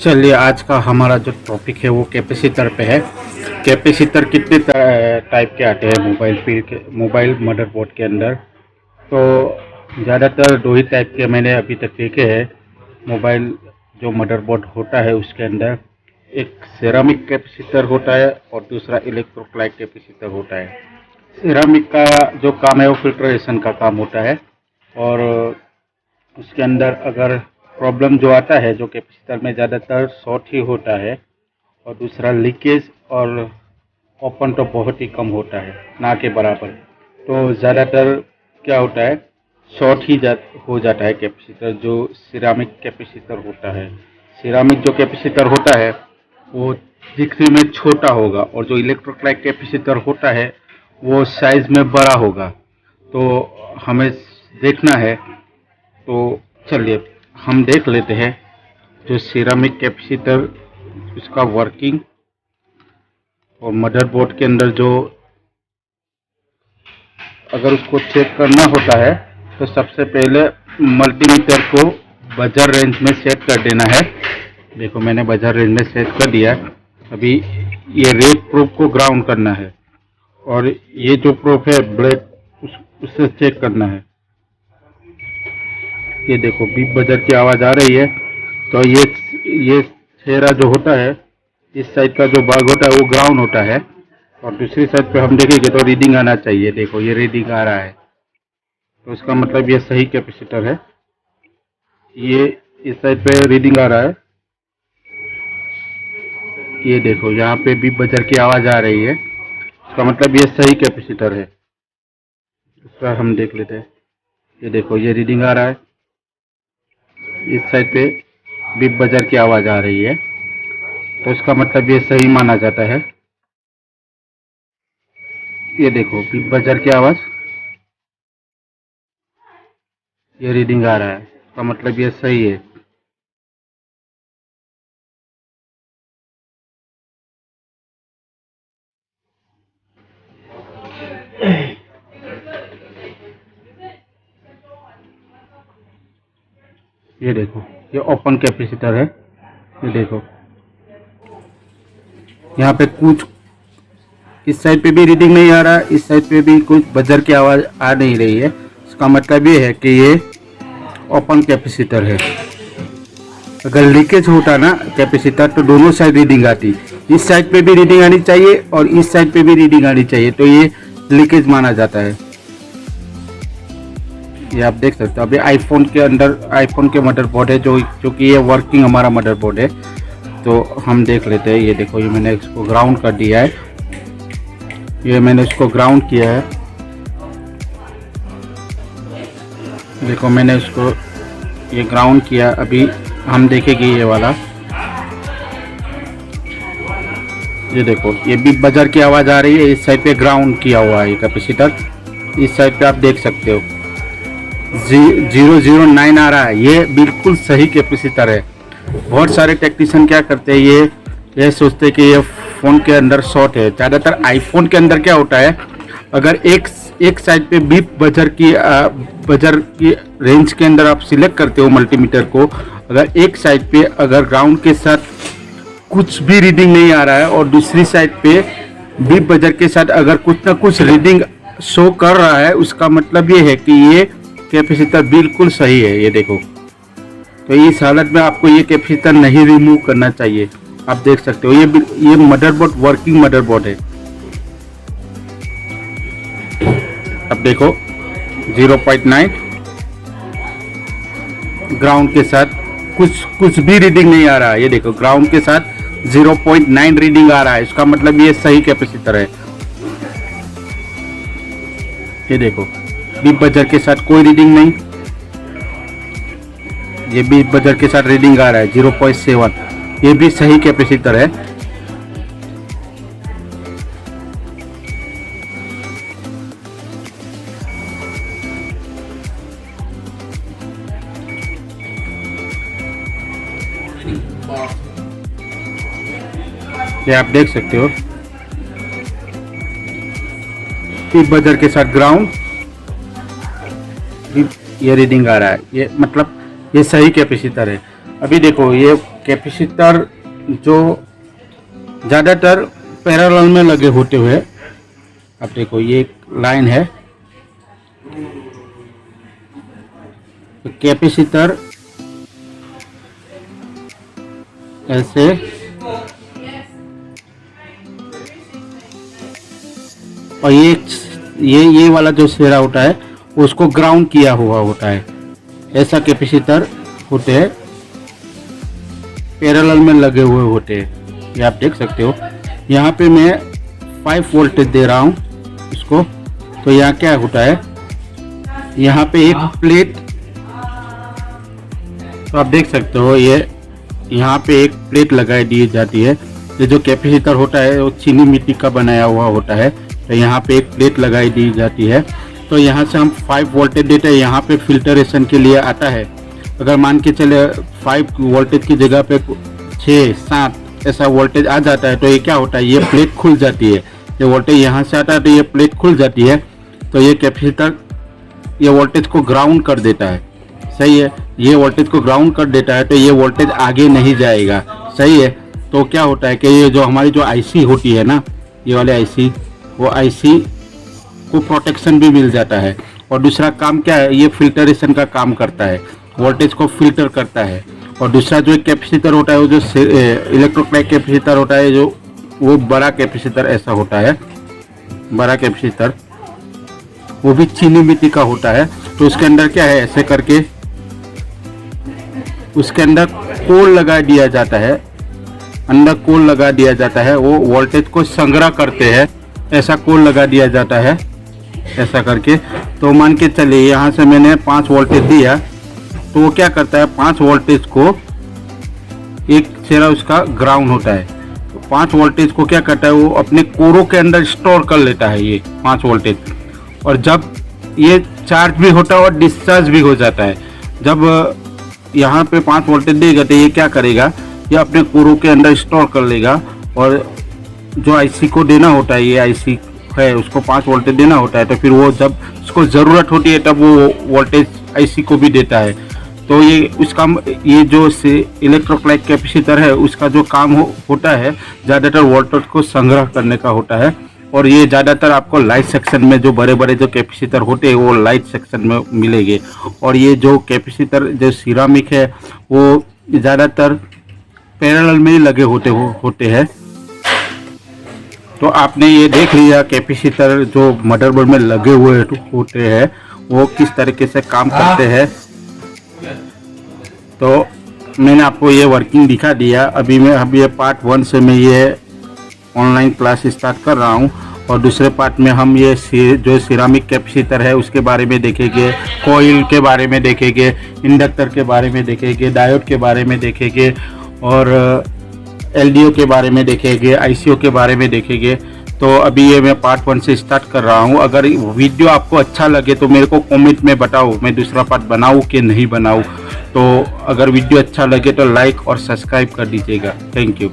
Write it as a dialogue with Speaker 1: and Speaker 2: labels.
Speaker 1: चलिए, आज का हमारा जो टॉपिक है वो कैपेसिटर पे है। कैपेसिटर कितने टाइप के आते हैं मोबाइल मदरबोर्ड के अंदर। तो ज़्यादातर दो ही टाइप के मैंने अभी तक देखे हैं मोबाइल जो मदरबोर्ड होता है उसके अंदर। एक सेरामिक कैपेसिटर होता है और दूसरा इलेक्ट्रोलाइट कैपेसिटर होता है। सेरामिक का जो काम है वो फिल्ट्रेशन का काम होता है, और उसके अंदर अगर प्रॉब्लम जो आता है, जो कैपेसिटर में ज़्यादातर शॉर्ट ही होता है, और दूसरा लीकेज और ओपन तो बहुत ही कम होता है, ना के बराबर। तो ज़्यादातर क्या होता है, शॉर्ट ही हो जाता है कैपेसिटर जो सिरामिक कैपेसिटर होता है। सिरामिक जो कैपेसिटर होता है वो दिखने में छोटा होगा, और जो इलेक्ट्रोलाइट कैपेसिटर होता है वो साइज में बड़ा होगा। तो हमें देखना है, तो चलिए हम देख लेते हैं जो सिरामिक कैपेसिटर, उसका वर्किंग, और मदरबोर्ड के अंदर जो अगर उसको चेक करना होता है तो सबसे पहले मल्टीमीटर को बजर रेंज में सेट कर देना है। देखो मैंने बजर रेंज में सेट कर दिया। अभी ये रेड प्रूफ को ग्राउंड करना है, और ये जो प्रूफ है ब्लैक उससे चेक करना है। ये देखो बीप बजर की आवाज़ आ रही है। तो ये चेहरा जो होता है, इस साइड का जो भाग होता है वो ग्राउंड होता है, और दूसरी साइड पे हम देखेंगे तो रीडिंग आना चाहिए। देखो ये रीडिंग आ रहा है, तो इसका मतलब ये सही कैपेसिटर है। ये इस साइड पे रीडिंग आ रहा है। ये देखो यहाँ पे बीप बजर की आवाज़ आ रही है, इसका मतलब ये सही कैपेसिटर है। इसका हम देख लेते हैं। ये देखो ये रीडिंग आ रहा है, इस साइड पे बीप बजर की आवाज़ आ रही है, तो इसका मतलब ये सही माना जाता है। ये देखो बीप बजर की आवाज़, ये रीडिंग आ रहा है, इसका मतलब ये सही है। ये देखो ये ओपन कैपेसिटर है। ये देखो यहाँ पे कुछ इस साइड पे भी रीडिंग नहीं आ रहा है, इस साइड पे भी कुछ बजर की आवाज़ आ नहीं रही है। इसका मतलब ये है कि ये ओपन कैपेसिटर है। अगर लीकेज होता ना कैपेसिटर तो दोनों साइड रीडिंग आती। इस साइड पे भी रीडिंग आनी चाहिए और इस साइड पे भी रीडिंग आनी चाहिए, तो ये लीकेज माना जाता है। ये आप देख सकते हो। अभी आईफोन के अंदर आईफोन के मदरबोर्ड है जो कि ये वर्किंग हमारा मदरबोर्ड है। तो हम देख लेते हैं। ये देखो ये मैंने इसको ग्राउंड कर दिया है, ये मैंने इसको ग्राउंड किया है। देखो मैंने इसको ये ग्राउंड किया। अभी हम देखेंगे ये वाला। ये देखो ये भी बजर की आवाज़ आ रही है। इस साइड पे ग्राउंड किया हुआ है ये कैपेसिटर। इस साइड पे आप देख सकते हो 009 आ रहा है। ये बिल्कुल सही कैपेसिटर है। बहुत सारे टेक्नीशियन क्या करते हैं, ये सोचते हैं कि ये फ़ोन के अंदर शॉर्ट है। ज़्यादातर आईफोन के अंदर क्या होता है, अगर एक साइड पे बीप बजर की रेंज के अंदर आप सिलेक्ट करते हो मल्टीमीटर को, अगर एक साइड पे अगर ग्राउंड के साथ कुछ भी रीडिंग नहीं आ रहा है और दूसरी साइड पे बीप बजर के साथ अगर कुछ ना कुछ रीडिंग शो कर रहा है, उसका मतलब ये है कि ये कैपेसिटर बिल्कुल सही है। ये देखो, तो इस हालत में आपको ये कैपेसिटर नहीं रिमूव करना चाहिए। आप देख सकते हो ये मदरबोर्ड वर्किंग मदरबोर्ड है। अब देखो 0.9 ग्राउंड के साथ कुछ भी रीडिंग नहीं आ रहा है। ये देखो ग्राउंड के साथ 0.9 रीडिंग आ रहा है, इसका मतलब ये सही कैपेसिटर है। ये देखो बीप बजर के साथ कोई रीडिंग नहीं, ये बीप बजर के साथ रीडिंग आ रहा है 0.7, ये भी सही कैपेसिटर है। ये आप देख सकते हो बीप बजर के साथ ग्राउंड, ये रीडिंग आ रहा है। ये मतलब ये सही कैपेसिटर है। अभी देखो ये कैपेसिटर जो ज़्यादातर पैरेलल में लगे होते हुए, अब देखो ये एक लाइन है, तो कैपेसिटर ऐसे और ये वाला जो सिरा होता है उसको ग्राउंड किया हुआ होता है। ऐसा कैपेसिटर होते हैं, पैरेलल में लगे हुए होते हैं। ये आप देख सकते हो। यहाँ पे मैं 5 वोल्टेज दे रहा हूँ इसको, तो यहाँ क्या होता है, यहाँ पे एक प्लेट, तो आप देख सकते हो ये यहाँ पे एक प्लेट लगाई दी जाती है। ये जो कैपेसिटर होता है वो चीनी मिट्टी का बनाया हुआ होता है, तो यहाँ पे एक प्लेट लगाई दी जाती है। तो यहाँ से हम 5 वोल्टेज देते हैं, यहाँ पे फिल्टरेशन के लिए आता है। अगर मान के चले 5 वोल्टेज की जगह पे 6-7 ऐसा वोल्टेज आ जाता है, तो ये क्या होता है, ये प्लेट खुल जाती है। ये वोल्टेज यहाँ से आता है तो ये प्लेट खुल जाती है, तो ये कैपेसिटर ये वोल्टेज को ग्राउंड कर देता है। सही है, ये वोल्टेज को ग्राउंड कर देता है, तो ये वोल्टेज आगे नहीं जाएगा। सही है। तो क्या होता है कि ये जो हमारी जो आईसी होती है ना, ये वाले आईसी, वो आईसी को प्रोटेक्शन भी मिल जाता है। और दूसरा काम क्या है, ये फिल्टरेशन का काम करता है, वोल्टेज को फिल्टर करता है। और दूसरा जो एक कैपेसिटर होता है, वो जो इलेक्ट्रोलाइट कैपेसिटर होता है, जो वो बड़ा कैपेसिटर ऐसा होता है, बड़ा कैपेसिटर वो भी चीनी मिट्टी का होता है। तो उसके अंदर क्या है, ऐसे करके उसके अंदर कोल लगा दिया जाता है, अंदर कोल लगा दिया जाता है, वो वोल्टेज को संग्रह करते हैं। ऐसा कोल लगा दिया जाता है ऐसा करके। तो मान के चलिए यहाँ से मैंने 5 वोल्टेज दिया, तो वो क्या करता है, 5 वोल्टेज को एक चेहरा उसका ग्राउंड होता है, तो 5 वोल्टेज को क्या करता है, वो अपने कोरों के अंदर स्टोर कर लेता है ये 5 वोल्टेज। और जब ये चार्ज भी होता है और डिस्चार्ज भी हो जाता है, जब यहाँ पे 5 वोल्टेज देगा तो ये क्या करेगा, ये अपने कोरों के अंदर स्टोर कर लेगा। और जो आईसी को देना होता है, ये आईसी है उसको 5 वोल्टेज देना होता है, तो फिर वो जब उसको ज़रूरत होती है तब वो वोल्टेज आईसी को भी देता है। तो ये उसका ये जो इलेक्ट्रोलाइट कैपेसिटर है उसका जो काम होता है ज़्यादातर वोल्टेज को संग्रह करने का होता है। और ये ज़्यादातर आपको लाइट सेक्शन में जो बड़े बड़े जो कैपेसिटर होते हैं वो लाइट सेक्शन में मिलेंगे। और ये जो कैपेसिटर जो सिरामिक है वो ज़्यादातर पैरेलल में ही लगे होते हैं। तो आपने ये देख लिया कैपेसिटर जो मदरबोर्ड में लगे हुए होते हैं वो किस तरीके से काम करते हैं। तो मैंने आपको ये वर्किंग दिखा दिया। अभी ये पार्ट 1 से मैं ये ऑनलाइन क्लास स्टार्ट कर रहा हूँ, और दूसरे पार्ट में हम ये जो सिरामिक कैपेसिटर है उसके बारे में देखेंगे, कोयल के बारे में देखेंगे, इंडक्टर के बारे में देखेंगे, डायोड के बारे में देखेंगे, और एलडीओ के बारे में देखेंगे, आईसीओ के बारे में देखेंगे। तो अभी ये मैं पार्ट 1 से स्टार्ट कर रहा हूँ। अगर वीडियो आपको अच्छा लगे तो मेरे को कमेंट में बताओ, मैं दूसरा पार्ट बनाऊँ कि नहीं बनाऊँ। तो अगर वीडियो अच्छा लगे तो लाइक और सब्सक्राइब कर दीजिएगा। Thank you.